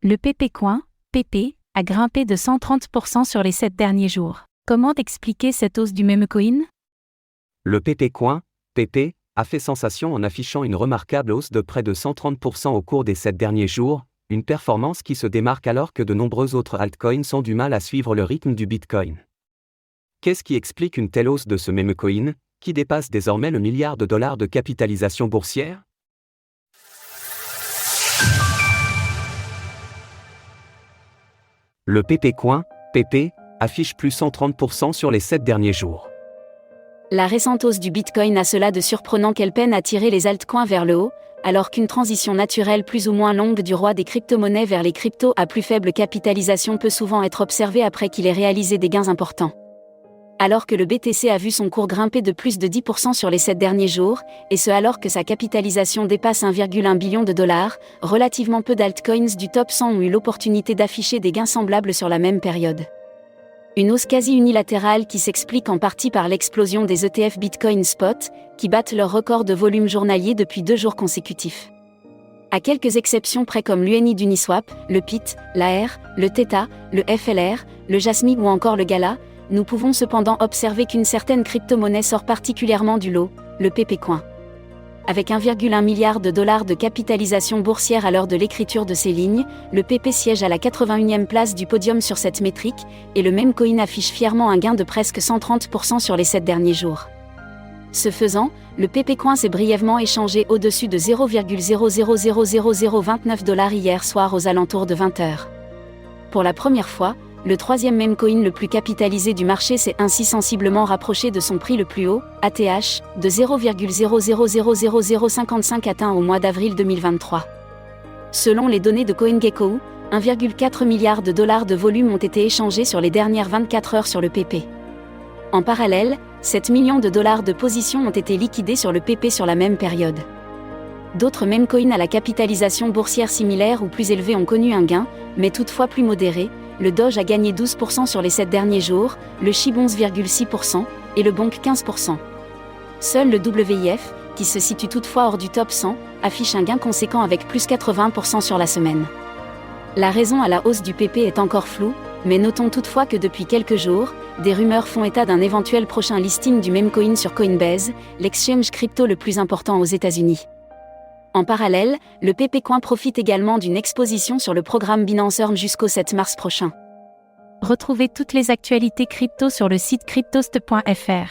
Le PP-Coin, PP, a grimpé de 130% sur les 7 derniers jours. Comment expliquer cette hausse du meme coin? Le PP-Coin, PP, a fait sensation en affichant une remarquable hausse de près de 130% au cours des 7 derniers jours, une performance qui se démarque alors que de nombreux autres altcoins ont du mal à suivre le rythme du Bitcoin. Qu'est-ce qui explique une telle hausse de ce meme coin, qui dépasse désormais le milliard de dollars de capitalisation boursière? Le PP-Coin, PP, affiche plus 130% sur les 7 derniers jours. La récente hausse du Bitcoin a cela de surprenant qu'elle peine à tirer les altcoins vers le haut, alors qu'une transition naturelle plus ou moins longue du roi des crypto-monnaies vers les cryptos à plus faible capitalisation peut souvent être observée après qu'il ait réalisé des gains importants. Alors que le BTC a vu son cours grimper de plus de 10% sur les 7 derniers jours, et ce alors que sa capitalisation dépasse 1,1 billion de dollars, relativement peu d'altcoins du top 100 ont eu l'opportunité d'afficher des gains semblables sur la même période. Une hausse quasi unilatérale qui s'explique en partie par l'explosion des ETF Bitcoin Spot, qui battent leur record de volume journalier depuis 2 jours consécutifs. À quelques exceptions près comme l'UNI d'Uniswap, le PIT, l'AR, le Theta, le FLR, le Jasmine ou encore le Gala, nous pouvons cependant observer qu'une certaine crypto-monnaie sort particulièrement du lot, le PP-Coin. Avec 1,1 milliard de dollars de capitalisation boursière à l'heure de l'écriture de ces lignes, le PP siège à la 81e place du podium sur cette métrique, et le même coin affiche fièrement un gain de presque 130% sur les 7 derniers jours. Ce faisant, le PP-Coin s'est brièvement échangé au-dessus de 0,000029 dollars hier soir aux alentours de 20h. Pour la première fois, le troisième meme coin le plus capitalisé du marché s'est ainsi sensiblement rapproché de son prix le plus haut, ATH, de 0,000055 atteint au mois d'avril 2023. Selon les données de CoinGecko, 1,4 milliard de dollars de volume ont été échangés sur les dernières 24 heures sur le PP. En parallèle, 7 millions de dollars de positions ont été liquidés sur le PP sur la même période. D'autres meme coins à la capitalisation boursière similaire ou plus élevée ont connu un gain, mais toutefois plus modéré. Le Doge a gagné 12% sur les 7 derniers jours, le SHIB 11,6% et le Bonk 15%. Seul le WIF, qui se situe toutefois hors du top 100, affiche un gain conséquent avec plus 80% sur la semaine. La raison à la hausse du PP est encore floue, mais notons toutefois que depuis quelques jours, des rumeurs font état d'un éventuel prochain listing du meme coin sur Coinbase, l'exchange crypto le plus important aux États-Unis. En parallèle, le PP-Coin profite également d'une exposition sur le programme Binance Earn jusqu'au 7 mars prochain. Retrouvez toutes les actualités crypto sur le site cryptost.fr.